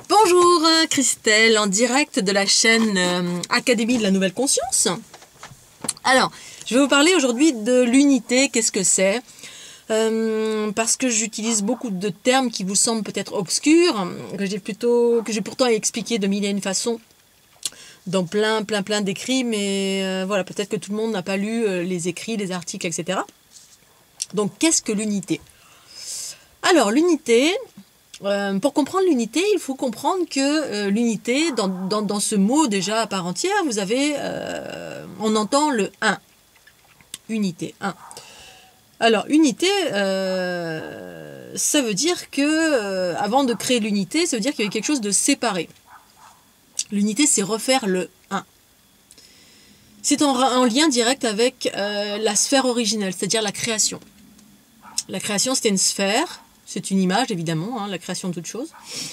Bonjour Christelle, en direct de la chaîne Académie de la Nouvelle Conscience. Alors, je vais vous parler aujourd'hui de l'unité, qu'est-ce que c'est parce que j'utilise beaucoup de termes qui vous semblent peut-être obscurs, que j'ai pourtant expliqué de mille et une façons dans plein d'écrits, mais voilà, peut-être que tout le monde n'a pas lu les écrits, les articles, etc. Donc, qu'est-ce que l'unité? Alors, l'unité... pour comprendre l'unité, il faut comprendre que l'unité, dans ce mot déjà à part entière, vous avez, on entend le 1. Unité, 1. Alors, unité, ça veut dire que, avant de créer l'unité, ça veut dire qu'il y avait quelque chose de séparé. L'unité, c'est refaire le 1. C'est en lien direct avec la sphère originelle, c'est-à-dire la création. La création, c'était une sphère. C'est une image, évidemment, la création de toute chose.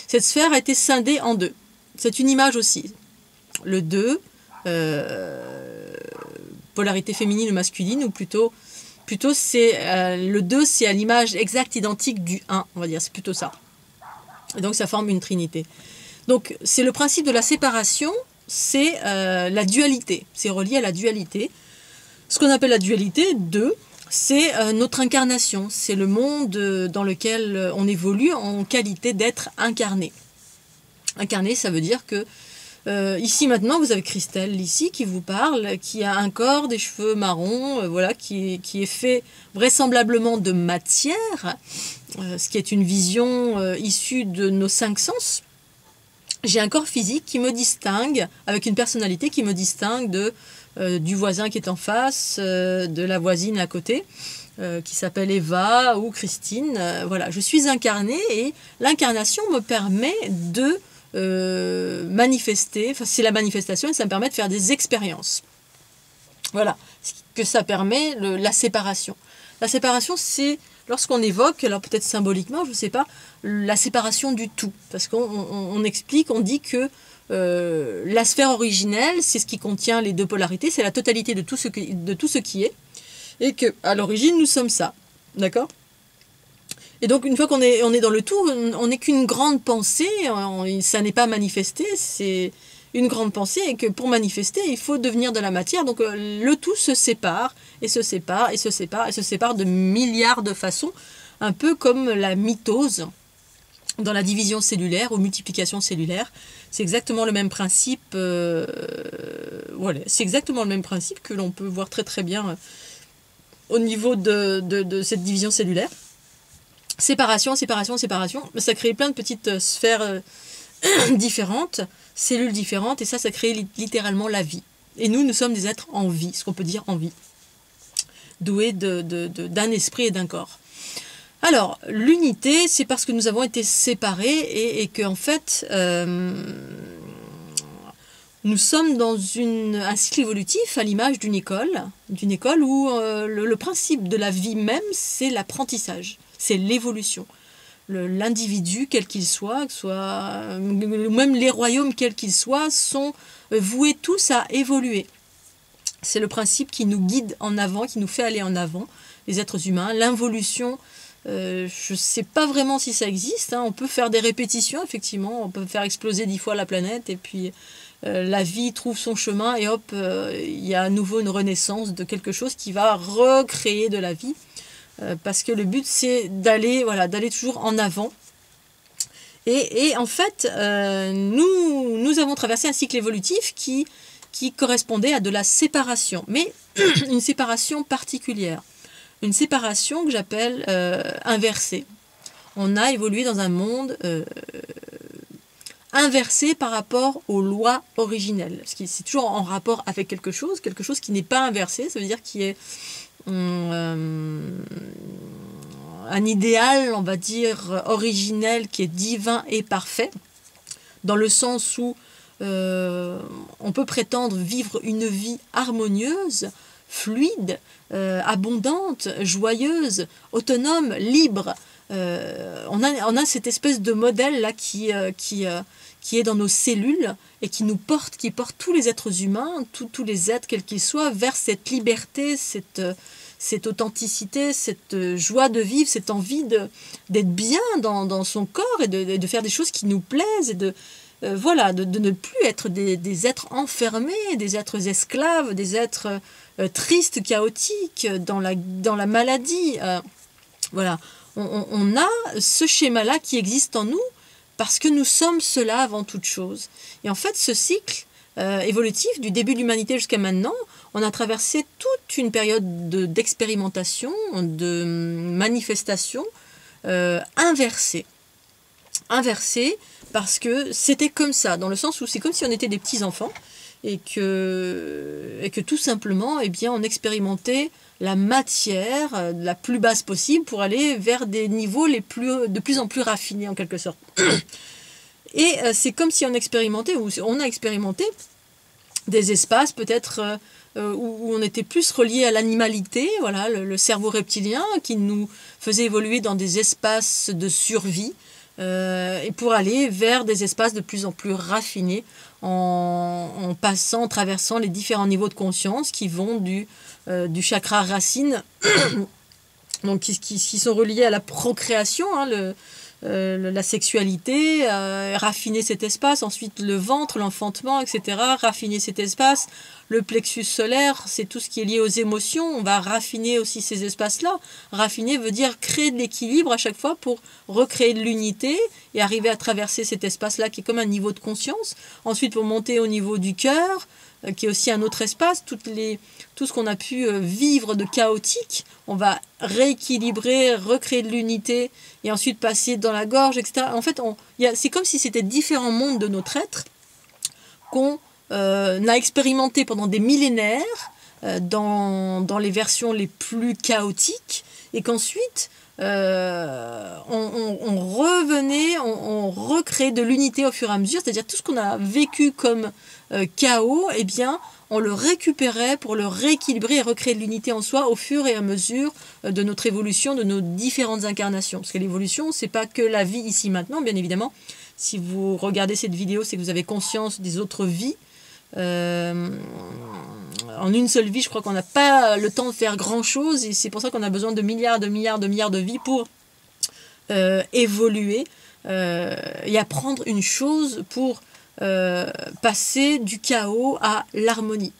Cette sphère a été scindée en deux. C'est une image aussi. Le 2, polarité féminine ou masculine, ou plutôt c'est le 2, c'est à l'image exacte, identique du 1, on va dire. C'est plutôt ça. Et donc, ça forme une trinité. Donc, c'est le principe de la séparation, c'est la dualité. C'est relié à la dualité. Ce qu'on appelle la dualité, 2, c'est notre incarnation, c'est le monde dans lequel on évolue en qualité d'être incarné. Incarné, ça veut dire que ici maintenant, vous avez Christelle ici qui vous parle, qui a un corps, des cheveux marrons, voilà, qui est fait vraisemblablement de matière, ce qui est une vision issue de nos 5 sens. J'ai un corps physique qui me distingue, avec une personnalité qui me distingue du voisin qui est en face, de la voisine à côté, qui s'appelle Eva ou Christine. Voilà, je suis incarnée et l'incarnation me permet de manifester, enfin c'est la manifestation et ça me permet de faire des expériences. Voilà, ce que ça permet, la séparation. La séparation, c'est lorsqu'on évoque, alors peut-être symboliquement, je ne sais pas, la séparation du tout. Parce qu'on explique, on dit que la sphère originelle, c'est ce qui contient les deux polarités, c'est la totalité de tout ce qui est, et qu'à l'origine, nous sommes ça. D'accord ? Et donc, une fois qu'on est dans le tout, on n'est qu'une grande pensée, ça n'est pas manifesté, c'est une grande pensée, et que pour manifester, il faut devenir de la matière. Donc, le tout se sépare, et se sépare, et se sépare, et se sépare de milliards de façons, un peu comme la mitose dans la division cellulaire ou multiplication cellulaire. C'est exactement le même principe, voilà, c'est exactement le même principe que l'on peut voir très bien au niveau de cette division cellulaire. Séparation, séparation, séparation, ça crée plein de petites sphères différentes, cellules différentes, et ça crée littéralement la vie. Et nous sommes des êtres en vie, ce qu'on peut dire en vie, doués d'un esprit et d'un corps. Alors, l'unité, c'est parce que nous avons été séparés et qu'en fait, nous sommes dans un cycle évolutif à l'image d'une école où le principe de la vie même, c'est l'apprentissage, c'est l'évolution. L'individu, quel qu'il soit, même les royaumes, quels qu'ils soient, sont voués tous à évoluer. C'est le principe qui nous guide en avant, qui nous fait aller en avant, les êtres humains. L'involution, je ne sais pas vraiment si ça existe, on peut faire des répétitions, effectivement, on peut faire exploser 10 fois la planète, et puis la vie trouve son chemin, et hop, il y a à nouveau une renaissance de quelque chose qui va recréer de la vie, parce que le but, c'est d'aller toujours en avant. Et en fait, nous avons traversé un cycle évolutif qui correspondait à de la séparation, mais une séparation particulière. Une séparation que j'appelle inversée. On a évolué dans un monde inversé par rapport aux lois originelles. C'est toujours en rapport avec quelque chose qui n'est pas inversé, ça veut dire qu'il y a un idéal, on va dire, originel, qui est divin et parfait, dans le sens où on peut prétendre vivre une vie harmonieuse, fluide, abondante, joyeuse, autonome, libre. On a cette espèce de modèle là qui est dans nos cellules et qui porte tous les êtres humains, tous les êtres quels qu'ils soient, vers cette liberté, cette authenticité, cette joie de vivre, cette envie d'être bien dans son corps et de faire des choses qui nous plaisent et voilà, de ne plus être des êtres enfermés, des êtres esclaves, des êtres tristes, chaotiques, dans la maladie. Voilà, on a ce schéma-là qui existe en nous parce que nous sommes cela avant toute chose. Et en fait, ce cycle évolutif du début de l'humanité jusqu'à maintenant, on a traversé toute une période d'expérimentation, de manifestation inversée. Inversée parce que c'était comme ça, dans le sens où c'est comme si on était des petits-enfants et que tout simplement, eh bien, on expérimentait la matière la plus basse possible pour aller vers des niveaux de plus en plus raffinés en quelque sorte. Et c'est comme si on expérimentait, ou on a expérimenté des espaces peut-être où on était plus relié à l'animalité, voilà, le cerveau reptilien qui nous faisait évoluer dans des espaces de survie et pour aller vers des espaces de plus en plus raffinés en traversant les différents niveaux de conscience qui vont du chakra racine, donc qui sont reliés à la procréation, hein, la sexualité, raffiner cet espace, ensuite le ventre, l'enfantement, etc., raffiner cet espace, le plexus solaire, c'est tout ce qui est lié aux émotions, on va raffiner aussi ces espaces-là. Raffiner veut dire créer de l'équilibre à chaque fois pour recréer de l'unité et arriver à traverser cet espace-là qui est comme un niveau de conscience. Ensuite, pour monter au niveau du cœur, qui est aussi un autre espace, tout ce qu'on a pu vivre de chaotique, on va rééquilibrer, recréer de l'unité et ensuite passer dans la gorge, etc. En fait, c'est comme si c'était différents mondes de notre être qu'on a expérimenté pendant des millénaires dans les versions les plus chaotiques et qu'ensuite on revenait, on recrée de l'unité au fur et à mesure, c'est-à-dire tout ce qu'on a vécu comme chaos, eh bien, on le récupérait pour le rééquilibrer et recréer de l'unité en soi au fur et à mesure de notre évolution, de nos différentes incarnations. Parce que l'évolution, c'est pas que la vie ici maintenant, bien évidemment. Si vous regardez cette vidéo, c'est que vous avez conscience des autres vies. En une seule vie, je crois qu'on n'a pas le temps de faire grand-chose et c'est pour ça qu'on a besoin de milliards de vies pour évoluer et apprendre une chose pour passer du chaos à l'harmonie.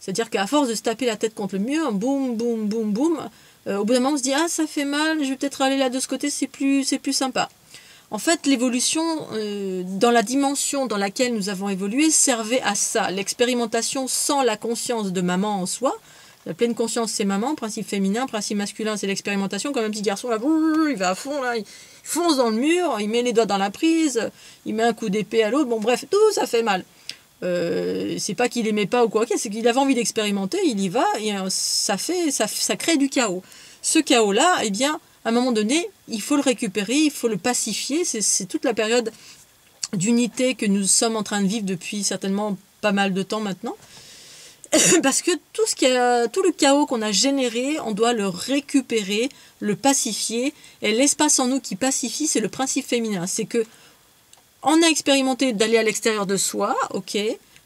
C'est-à-dire qu'à force de se taper la tête contre le mur, boum, boum, boum, boum, au bout d'un moment on se dit « Ah, ça fait mal, je vais peut-être aller là de ce côté, c'est plus sympa ». En fait, l'évolution dans la dimension dans laquelle nous avons évolué servait à ça. L'expérimentation sans la conscience de maman en soi. La pleine conscience, c'est maman. Principe féminin, principe masculin, c'est l'expérimentation. Comme un petit garçon, là, il va à fond, là, il fonce dans le mur, il met les doigts dans la prise, il met un coup d'épée à l'autre. Bon, bref, tout ça fait mal. C'est pas qu'il aimait pas ou quoi, c'est qu'il avait envie d'expérimenter, il y va, et ça crée du chaos. Ce chaos-là, eh bien, à un moment donné, il faut le récupérer, il faut le pacifier. C'est toute la période d'unité que nous sommes en train de vivre depuis certainement pas mal de temps maintenant. Parce que tout le chaos qu'on a généré, on doit le récupérer, le pacifier. Et l'espace en nous qui pacifie, c'est le principe féminin. C'est que on a expérimenté d'aller à l'extérieur de soi, ok,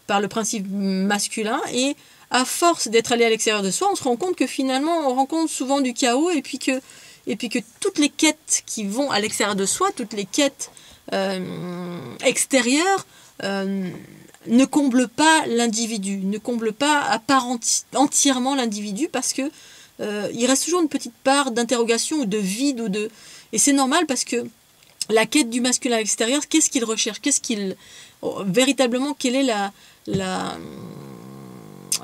par le principe masculin, et à force d'être allé à l'extérieur de soi, on se rend compte que finalement, on rencontre souvent du chaos, et puis que toutes les quêtes qui vont à l'extérieur de soi, toutes les quêtes extérieures, ne comblent pas l'individu, ne comblent pas à part entièrement l'individu, parce que il reste toujours une petite part d'interrogation ou de vide, et c'est normal parce que la quête du masculin à l'extérieur, qu'est-ce qu'il recherche, véritablement, quelle est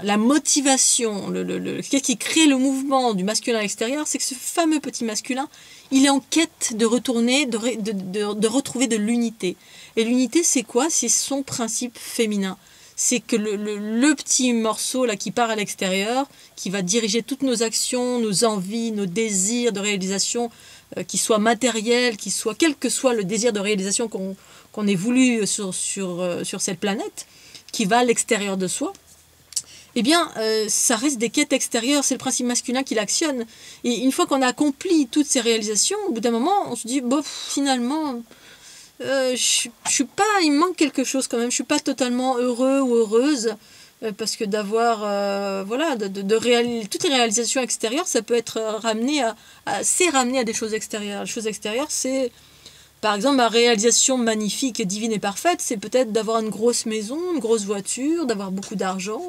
la motivation, qu'est-ce qui crée le mouvement du masculin à l'extérieur, c'est que ce fameux petit masculin, il est en quête de retourner, de retrouver de l'unité. Et l'unité, c'est quoi? C'est son principe féminin. C'est que le petit morceau là qui part à l'extérieur, qui va diriger toutes nos actions, nos envies, nos désirs de réalisation, qui soient matériels, quel que soit le désir de réalisation qu'on ait voulu sur cette planète, qui va à l'extérieur de soi, eh bien, ça reste des quêtes extérieures, c'est le principe masculin qui l'actionne. Et une fois qu'on a accompli toutes ces réalisations, au bout d'un moment, on se dit, bon, finalement, je suis pas, il me manque quelque chose quand même, je suis pas totalement heureux ou heureuse, parce que d'avoir, voilà, toutes les réalisations extérieures, ça peut être ramené c'est ramené à des choses extérieures. Les choses extérieures, c'est, par exemple, ma réalisation magnifique, divine et parfaite, c'est peut-être d'avoir une grosse maison, une grosse voiture, d'avoir beaucoup d'argent,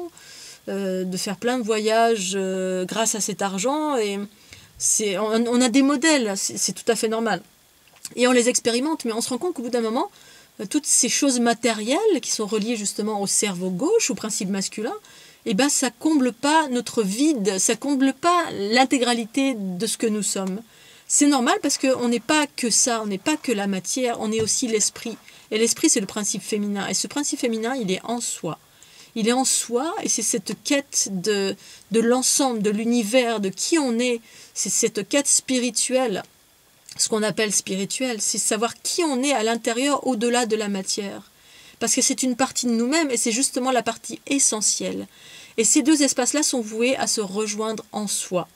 de faire plein de voyages grâce à cet argent. Et on a des modèles, c'est tout à fait normal. Et on les expérimente, mais on se rend compte qu'au bout d'un moment, toutes ces choses matérielles qui sont reliées justement au cerveau gauche, au principe masculin, eh ben, ça comble pas notre vide, ça comble pas l'intégralité de ce que nous sommes. C'est normal parce qu'on n'est pas que ça, on n'est pas que la matière, on est aussi l'esprit. Et l'esprit, c'est le principe féminin. Et ce principe féminin, il est en soi. Il est en soi et c'est cette quête de l'ensemble, de l'univers, de qui on est. C'est cette quête spirituelle. Ce qu'on appelle spirituel, c'est savoir qui on est à l'intérieur, au-delà de la matière. Parce que c'est une partie de nous-mêmes et c'est justement la partie essentielle. Et ces deux espaces-là sont voués à se rejoindre en soi.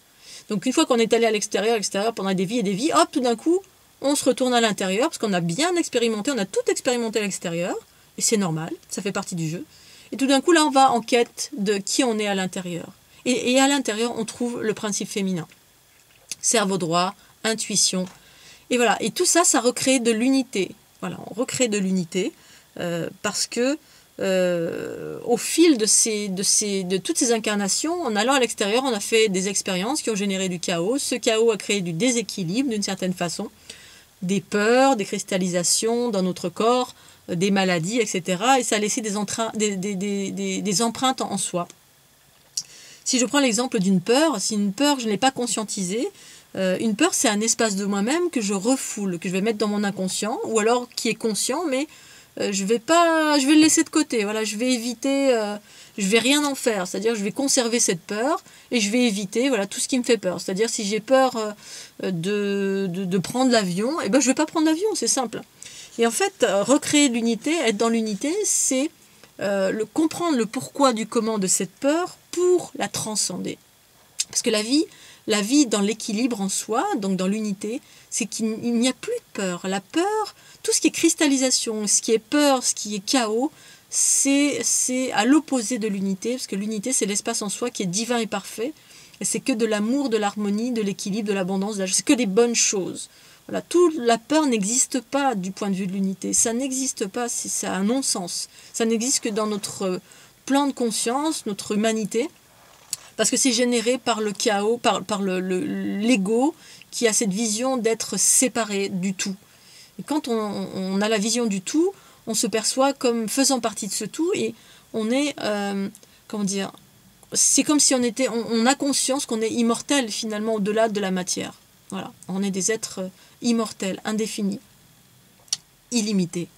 Donc une fois qu'on est allé à l'extérieur pendant des vies et des vies, hop, tout d'un coup, on se retourne à l'intérieur parce qu'on a bien expérimenté, on a tout expérimenté à l'extérieur. Et c'est normal, ça fait partie du jeu. Et tout d'un coup, là, on va en quête de qui on est à l'intérieur. Et à l'intérieur, on trouve le principe féminin. Cerveau droit, intuition. Et voilà, et tout ça, ça recrée de l'unité. Voilà, on recrée de l'unité parce que au fil de toutes ces incarnations, en allant à l'extérieur, on a fait des expériences qui ont généré du chaos. Ce chaos a créé du déséquilibre d'une certaine façon, des peurs, des cristallisations dans notre corps, des maladies, etc. Et ça a laissé des empreintes en soi. Si je prends l'exemple d'une peur, si une peur, je ne l'ai pas conscientisée, une peur, c'est un espace de moi-même que je refoule, que je vais mettre dans mon inconscient, ou alors qui est conscient, mais je vais le laisser de côté. Voilà, je vais éviter, je vais rien en faire. C'est-à-dire, je vais conserver cette peur et je vais éviter, voilà, tout ce qui me fait peur. C'est-à-dire, si j'ai peur de prendre l'avion, eh ben, je vais pas prendre l'avion, c'est simple. Et en fait, recréer l'unité, être dans l'unité, c'est comprendre le pourquoi du comment de cette peur pour la transcender. Parce que la vie dans l'équilibre en soi, donc dans l'unité, c'est qu'il n'y a plus de peur. La peur, tout ce qui est cristallisation, ce qui est peur, ce qui est chaos, c'est à l'opposé de l'unité, parce que l'unité, c'est l'espace en soi qui est divin et parfait, et c'est que de l'amour, de l'harmonie, de l'équilibre, de l'abondance, c'est que des bonnes choses. Voilà, la peur n'existe pas du point de vue de l'unité, ça n'existe pas, c'est un non-sens. Ça n'existe que dans notre plan de conscience, notre humanité, parce que c'est généré par le chaos, par l'ego qui a cette vision d'être séparé du tout. Et quand on a la vision du tout, on se perçoit comme faisant partie de ce tout et on est, comment dire, c'est comme si on a conscience qu'on est immortel finalement au-delà de la matière. Voilà, on est des êtres immortels, indéfinis, illimités.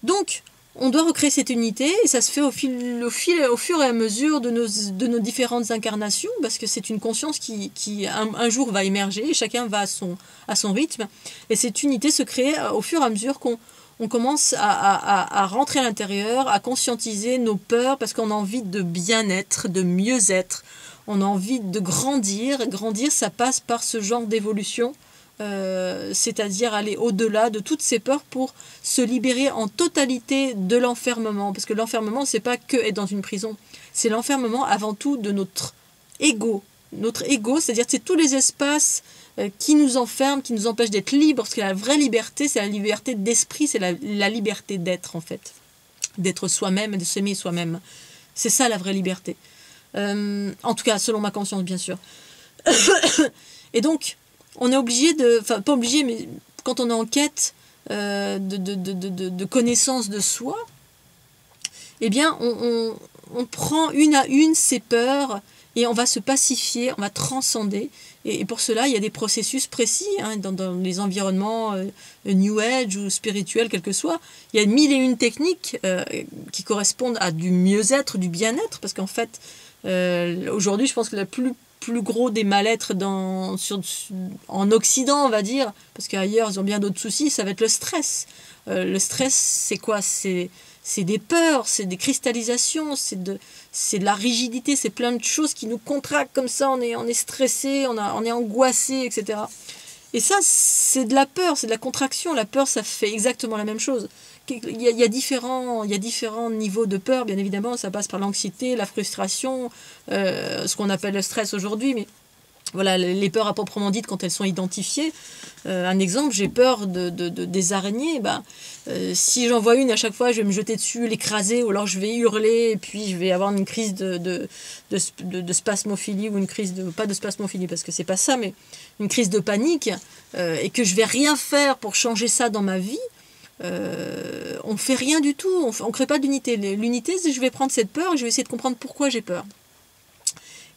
Donc, on doit recréer cette unité et ça se fait au fur et à mesure de nos différentes incarnations parce que c'est une conscience qui un jour va émerger et chacun va à son rythme. Et cette unité se crée au fur et à mesure qu'on commence à rentrer à l'intérieur, à conscientiser nos peurs parce qu'on a envie de bien-être, de mieux-être. On a envie de grandir. Grandir, ça passe par ce genre d'évolution. C'est-à-dire aller au-delà de toutes ces peurs pour se libérer en totalité de l'enfermement. Parce que l'enfermement, c'est pas que être dans une prison. C'est l'enfermement avant tout de notre ego. Notre ego, c'est-à-dire c'est tous les espaces qui nous enferment, qui nous empêchent d'être libres. Parce que la vraie liberté, c'est la liberté d'esprit, c'est la liberté d'être en fait. D'être soi-même et de s'aimer soi-même. C'est ça la vraie liberté. En tout cas, selon ma conscience, bien sûr. Et donc, on est obligé enfin pas obligé, mais quand on est en quête de connaissance de soi, eh bien on prend une à une ces peurs et on va se pacifier, on va transcender. Et pour cela, il y a des processus précis dans les environnements New Age ou spirituels, quel que soit. Il y a 1001 techniques qui correspondent à du mieux-être, du bien-être, parce qu'en fait, aujourd'hui, je pense que la plus gros des mal-être en Occident, on va dire, parce qu'ailleurs, ils ont bien d'autres soucis, ça va être le stress. Le stress, c'est quoi ? C'est des peurs, c'est des cristallisations, c'est de la rigidité, c'est plein de choses qui nous contractent comme ça, on est stressé, on est angoissé, etc. Et ça, c'est de la peur, c'est de la contraction. La peur, ça fait exactement la même chose. il y a différents niveaux de peur, bien évidemment. Ça passe par l'anxiété, la frustration, ce qu'on appelle le stress aujourd'hui, mais voilà, les peurs à proprement dites quand elles sont identifiées. Un exemple, j'ai peur des araignées. Si j'en vois une, à chaque fois, je vais me jeter dessus, l'écraser, ou alors je vais hurler, et puis je vais avoir une crise de spasmophilie, ou une crise pas de spasmophilie, parce que c'est pas ça, mais une crise de panique, et que je vais rien faire pour changer ça dans ma vie. On fait rien du tout, on crée pas d'unité. L'unité, c'est je vais prendre cette peur, et je vais essayer de comprendre pourquoi j'ai peur.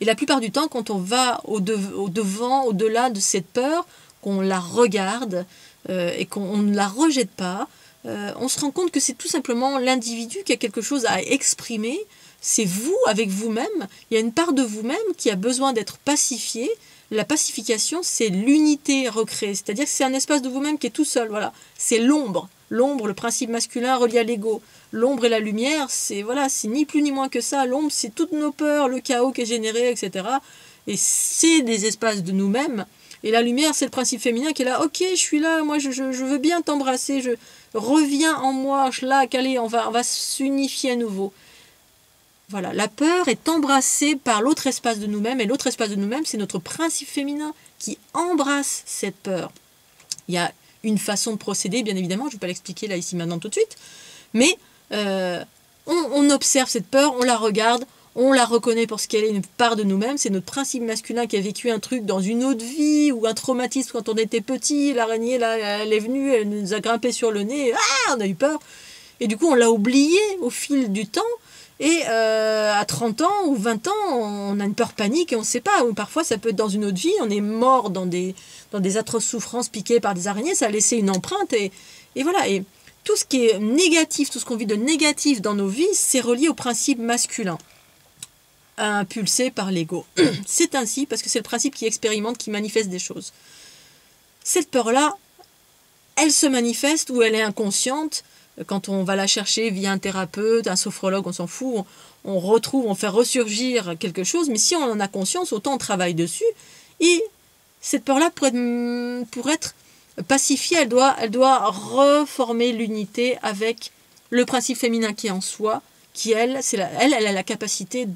Et la plupart du temps, quand on va au-devant, au-delà de cette peur, qu'on la regarde et qu'on ne la rejette pas, on se rend compte que c'est tout simplement l'individu qui a quelque chose à exprimer. C'est vous, avec vous-même. Il y a une part de vous-même qui a besoin d'être pacifiée. La pacification, c'est l'unité recréée. C'est-à-dire que c'est un espace de vous-même qui est tout seul. Voilà. C'est l'ombre. L'ombre, le principe masculin relié à l'ego. L'ombre et la lumière, c'est ni plus ni moins que ça. L'ombre, c'est toutes nos peurs, le chaos qui est généré, etc. Et c'est des espaces de nous-mêmes. Et la lumière, c'est le principe féminin qui est là. Ok, je suis là, moi je veux bien t'embrasser, je reviens en moi, allez, on va s'unifier à nouveau. Voilà, la peur est embrassée par l'autre espace de nous-mêmes, et l'autre espace de nous-mêmes, c'est notre principe féminin qui embrasse cette peur. Il y a une façon de procéder, bien évidemment, je ne vais pas l'expliquer là, ici, maintenant, tout de suite, mais on observe cette peur, on la regarde, on la reconnaît pour ce qu'elle est, une part de nous-mêmes, c'est notre principe masculin qui a vécu un truc dans une autre vie, ou un traumatisme quand on était petit, l'araignée, là, elle est venue, elle nous a grimpé sur le nez, on a eu peur, et du coup, on l'a oublié au fil du temps. Et à 30 ans ou 20 ans, on a une peur panique et on ne sait pas. Ou parfois, ça peut être dans une autre vie, on est mort dans des atroces souffrances piquées par des araignées, ça a laissé une empreinte. Et voilà. Et tout ce qui est négatif, tout ce qu'on vit de négatif dans nos vies, c'est relié au principe masculin, impulsé par l'ego. C'est ainsi parce que c'est le principe qui expérimente, qui manifeste des choses. Cette peur-là, elle se manifeste ou elle est inconsciente. Quand on va la chercher via un thérapeute, un sophrologue, on s'en fout, on fait ressurgir quelque chose, mais si on en a conscience, autant on travaille dessus, et cette peur-là, pour être pacifiée, elle doit reformer l'unité avec le principe féminin qui est en soi, qui elle a la capacité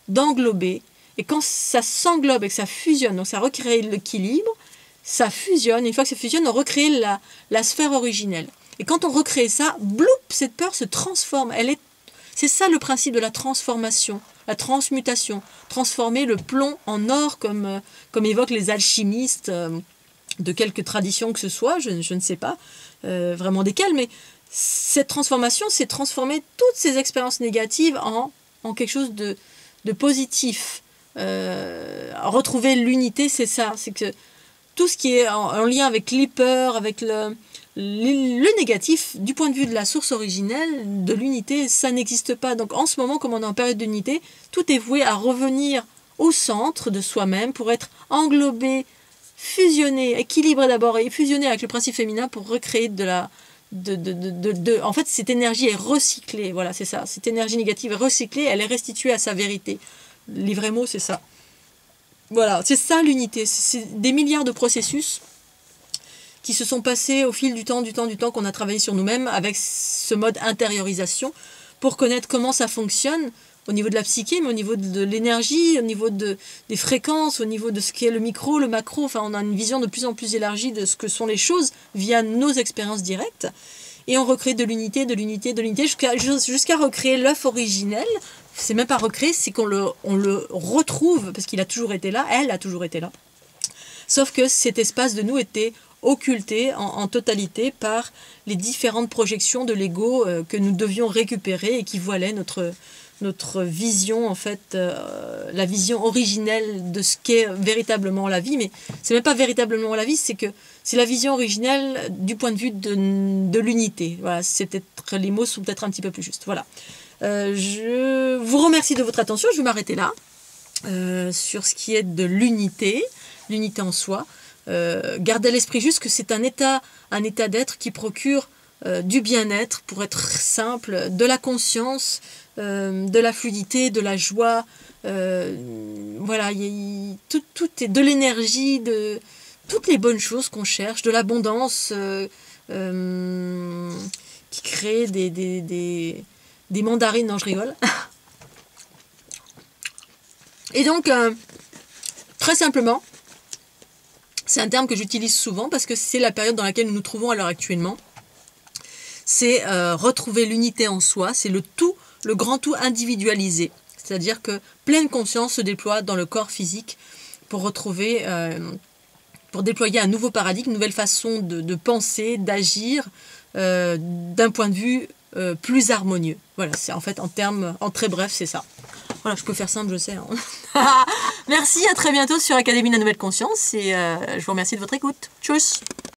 d'englober, et quand ça s'englobe et que ça fusionne, donc ça recrée l'équilibre, ça fusionne, une fois que ça fusionne, on recrée la sphère originelle. Et quand on recrée ça, bloup, cette peur se transforme. C'est ça le principe de la transformation, la transmutation. Transformer le plomb en or, comme évoquent les alchimistes de quelque tradition que ce soit, je ne sais pas vraiment desquelles, mais cette transformation, c'est transformer toutes ces expériences négatives en quelque chose de positif. Retrouver l'unité, c'est ça. C'est que tout ce qui est en lien avec les peurs, avec le négatif, du point de vue de la source originelle, de l'unité, ça n'existe pas. Donc en ce moment, comme on est en période d'unité, tout est voué à revenir au centre de soi-même pour être englobé, fusionné, équilibré d'abord et fusionné avec le principe féminin pour recréer en fait, cette énergie est recyclée. Voilà, c'est ça. Cette énergie négative est recyclée, elle est restituée à sa vérité. Les vrais mots, c'est ça. Voilà, c'est ça l'unité. C'est des milliards de processus qui se sont passés au fil du temps qu'on a travaillé sur nous-mêmes avec ce mode intériorisation pour connaître comment ça fonctionne au niveau de la psyché, mais au niveau de l'énergie, au niveau des fréquences, au niveau de ce qu'est le micro, le macro. Enfin, on a une vision de plus en plus élargie de ce que sont les choses via nos expériences directes. Et on recrée de l'unité, jusqu'à recréer l'œuf originel. C'est même pas recréer, c'est qu'on le retrouve, parce qu'il a toujours été là, elle a toujours été là. Sauf que cet espace de nous était occulté en totalité par les différentes projections de l'ego que nous devions récupérer et qui voilaient notre vision, en fait, la vision originelle de ce qu'est véritablement la vie. Mais c'est même pas véritablement la vie, c'est la vision originelle du point de vue de l'unité. Voilà, les mots sont peut-être un petit peu plus justes. Voilà. Je vous remercie de votre attention. Je vais m'arrêter là sur ce qui est de l'unité en soi. Gardez à l'esprit juste que c'est un état d'être qui procure du bien-être, pour être simple, de la conscience, de la fluidité, de la joie, voilà, tout est de l'énergie, de toutes les bonnes choses qu'on cherche, de l'abondance qui crée des mandarines. Non, je rigole. Et donc, très simplement, c'est un terme que j'utilise souvent parce que c'est la période dans laquelle nous nous trouvons à l'heure actuellement. C'est retrouver l'unité en soi, c'est le tout, le grand tout individualisé. C'est-à-dire que pleine conscience se déploie dans le corps physique pour retrouver, pour déployer un nouveau paradigme, une nouvelle façon de penser, d'agir, d'un point de vue plus harmonieux. Voilà, c'est en fait en très bref, c'est ça. Voilà, je peux faire simple, je sais. Hein. Merci, à très bientôt sur Académie de la Nouvelle Conscience et je vous remercie de votre écoute. Tchuss!